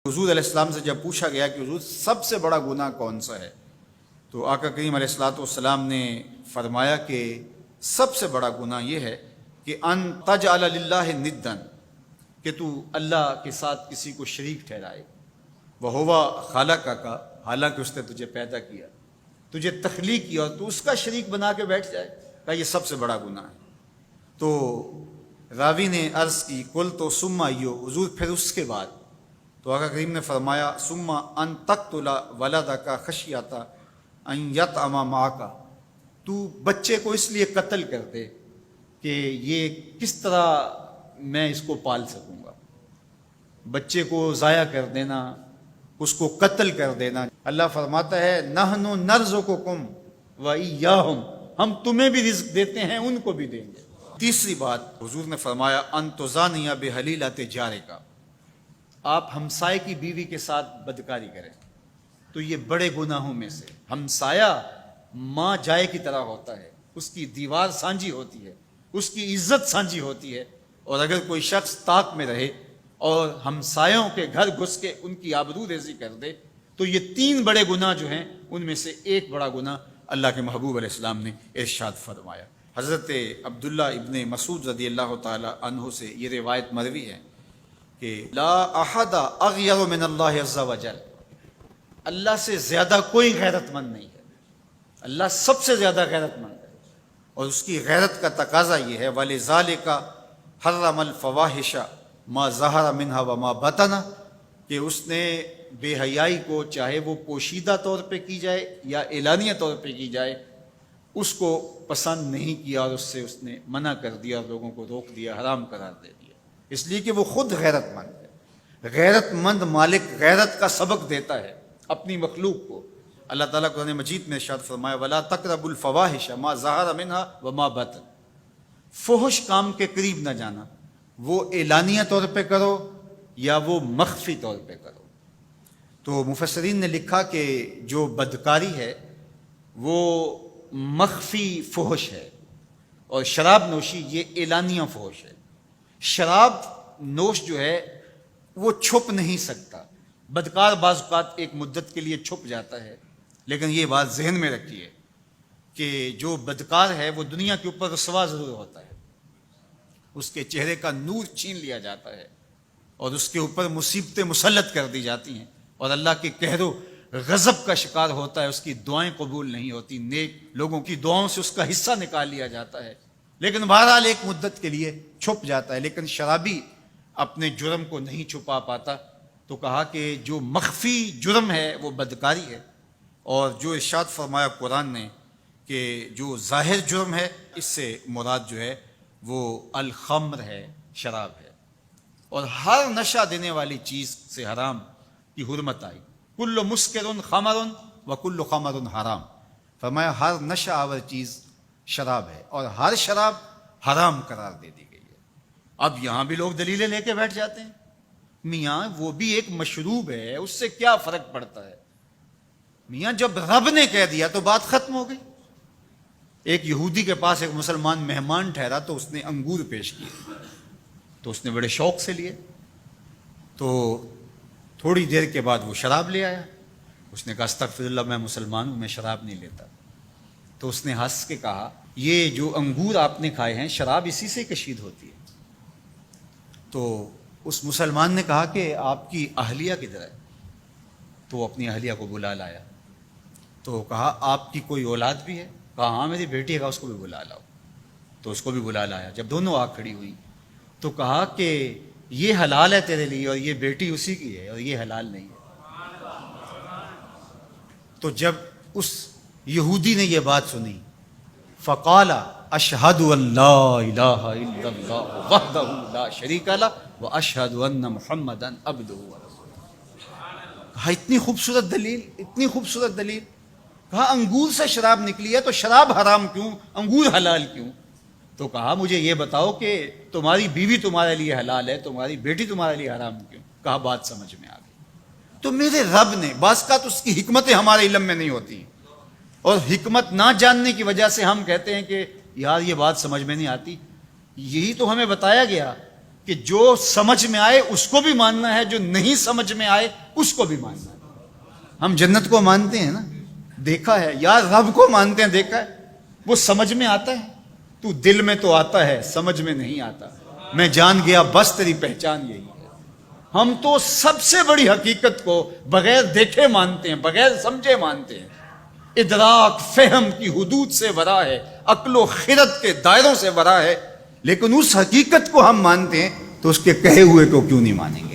حضور علیہ السلام سے جب پوچھا گیا کہ حضور سب سے بڑا گناہ کون سا ہے، تو آقا کریم علیہ السلام نے فرمایا کہ سب سے بڑا گناہ یہ ہے کہ ان تجعل للہ ندًا، کہ تو اللہ کے ساتھ کسی کو شریک ٹھہرائے، وہو خلقک، حالانکہ اس نے تجھے پیدا کیا، تجھے تخلیق کیا اور تو اس کا شریک بنا کے بیٹھ جائے، کہا یہ سب سے بڑا گناہ ہے۔ تو راوی نے عرض کی قلت ثم ایو، حضور پھر اس کے بعد؟ تو آقا کریم نے فرمایا ثم ان تقتل ولدک خشیۃ ان یطعم معک، تو بچے کو اس لیے قتل کر دے کہ یہ کس طرح میں اس کو پال سکوں گا، بچے کو ضائع کر دینا، اس کو قتل کر دینا۔ اللہ فرماتا ہے نحن نرزقکم وایاہم، ہم تمہیں بھی رزق دیتے ہیں ان کو بھی دیں گے۔ تیسری بات حضور نے فرمایا ان تزانی بحلیلۃ جارک، آپ ہمسائے کی بیوی کے ساتھ بدکاری کریں تو یہ بڑے گناہوں میں سے۔ ہمسایہ ماں جائے کی طرح ہوتا ہے، اس کی دیوار سانجھی ہوتی ہے، اس کی عزت سانجھی ہوتی ہے، اور اگر کوئی شخص طاق میں رہے اور ہمسایوں کے گھر گھس کے ان کی آبرو ریزی کر دے تو یہ تین بڑے گناہ جو ہیں ان میں سے ایک بڑا گناہ اللہ کے محبوب علیہ السلام نے ارشاد فرمایا۔ حضرت عبداللہ ابن مسعود رضی اللہ تعالی عنہ سے یہ روایت مروی ہے کہ لا احد اغیر من اللہ عز وجل، اللہ سے زیادہ کوئی غیرت مند نہیں ہے، اللہ سب سے زیادہ غیرت مند ہے، اور اس کی غیرت کا تقاضا یہ ہے وَلِذَالِكَ حَرَّمَ الْفَوَاحِشَ مَا ظَهَرَ مِنْهَا وَمَا بَطَنَ، کہ اس نے بے حیائی کو چاہے وہ پوشیدہ طور پہ کی جائے یا اعلانیہ طور پہ کی جائے اس کو پسند نہیں کیا، اور اس نے منع کر دیا اور لوگوں کو روک دیا، حرام قرار دے دیا، اس لیے کہ وہ خود غیرت مند ہے۔ غیرت مند مالک غیرت کا سبق دیتا ہے اپنی مخلوق کو۔ اللہ تعالیٰ قرآن مجید میں ارشاد فرمایا وَلَا تَقْرَبُوا الْفَوَاحِشَ مَا ظَهَرَ مِنْهَا وَمَا بَطَنَ، فحش کام کے قریب نہ جانا، وہ اعلانیہ طور پہ کرو یا وہ مخفی طور پہ کرو۔ تو مفسرین نے لکھا کہ جو بدکاری ہے وہ مخفی فحش ہے، اور شراب نوشی یہ اعلانیہ فحش ہے۔ شراب نوش جو ہے وہ چھپ نہیں سکتا، بدکار بعض اوقات ایک مدت کے لیے چھپ جاتا ہے، لیکن یہ بات ذہن میں رکھیے کہ جو بدکار ہے وہ دنیا کے اوپر رسوا ضرور ہوتا ہے، اس کے چہرے کا نور چھین لیا جاتا ہے اور اس کے اوپر مصیبتیں مسلط کر دی جاتی ہیں، اور اللہ کے قہر و غضب کا شکار ہوتا ہے، اس کی دعائیں قبول نہیں ہوتی، نیک لوگوں کی دعاؤں سے اس کا حصہ نکال لیا جاتا ہے، لیکن بہرحال ایک مدت کے لیے چھپ جاتا ہے۔ لیکن شرابی اپنے جرم کو نہیں چھپا پاتا، تو کہا کہ جو مخفی جرم ہے وہ بدکاری ہے، اور جو ارشاد فرمایا قرآن نے کہ جو ظاہر جرم ہے اس سے مراد جو ہے وہ الخمر ہے، شراب ہے، اور ہر نشہ دینے والی چیز سے حرام کی حرمت آئی۔ کل مسکر خمر وکل خمر حرام، فرمایا ہر نشہ آور چیز شراب ہے اور ہر شراب حرام قرار دے دی گئی ہے۔ اب یہاں بھی لوگ دلیلیں لے کے بیٹھ جاتے ہیں، میاں وہ بھی ایک مشروب ہے، اس سے کیا فرق پڑتا ہے؟ میاں جب رب نے کہہ دیا تو بات ختم ہو گئی۔ ایک یہودی کے پاس ایک مسلمان مہمان ٹھہرا تو اس نے انگور پیش کیے، تو اس نے بڑے شوق سے لیے، تو تھوڑی دیر کے بعد وہ شراب لے آیا۔ اس نے کہا استغفر اللہ، میں مسلمان ہوں، میں شراب نہیں لیتا۔ تو اس نے ہنس کے کہا یہ جو انگور آپ نے کھائے ہیں شراب اسی سے کشید ہوتی ہے۔ تو اس مسلمان نے کہا کہ آپ کی اہلیہ کدھر ہے؟ تو وہ اپنی اہلیہ کو بلا لایا، تو کہا آپ کی کوئی اولاد بھی ہے؟ کہا ہاں میری بیٹی ہے، کہا اس کو بھی بلا لاؤ۔ تو اس کو بھی بلا لایا۔ جب دونوں آ کھڑی ہوئی تو کہا کہ یہ حلال ہے تیرے لیے اور یہ بیٹی اسی کی ہے اور یہ حلال نہیں ہے۔ تو جب اس یہودی نے یہ بات سنی فقال اشہد ان لا الہ الا اللہ وحدہ لا شریک لہ واشہد ان محمدا عبدہ ورسولہ۔ کہا اتنی خوبصورت دلیل، اتنی خوبصورت دلیل۔ کہا انگور سے شراب نکلی ہے تو شراب حرام کیوں، انگور حلال کیوں؟ تو کہا مجھے یہ بتاؤ کہ تمہاری بیوی تمہارے لیے حلال ہے، تمہاری بیٹی تمہارے لیے حرام کیوں؟ کہا بات سمجھ میں آ گئی۔ تو میرے رب نے بعض کا تو اس کی حکمتیں ہمارے علم میں نہیں ہوتی، اور حکمت نہ جاننے کی وجہ سے ہم کہتے ہیں کہ یار یہ بات سمجھ میں نہیں آتی۔ یہی تو ہمیں بتایا گیا کہ جو سمجھ میں آئے اس کو بھی ماننا ہے، جو نہیں سمجھ میں آئے اس کو بھی ماننا ہے۔ ہم جنت کو مانتے ہیں نا، دیکھا ہے، یا رب کو مانتے ہیں، دیکھا ہے، وہ سمجھ میں آتا ہے، تو دل میں تو آتا ہے، سمجھ میں نہیں آتا۔ میں جان گیا بس تیری پہچان یہی ہے۔ ہم تو سب سے بڑی حقیقت کو بغیر دیکھے مانتے ہیں، بغیر سمجھے مانتے ہیں۔ ادراک فہم کی حدود سے ورا ہے، عقل و خرد کے دائروں سے ورا ہے، لیکن اس حقیقت کو ہم مانتے ہیں تو اس کے کہے ہوئے کو کیوں نہیں مانیں گے؟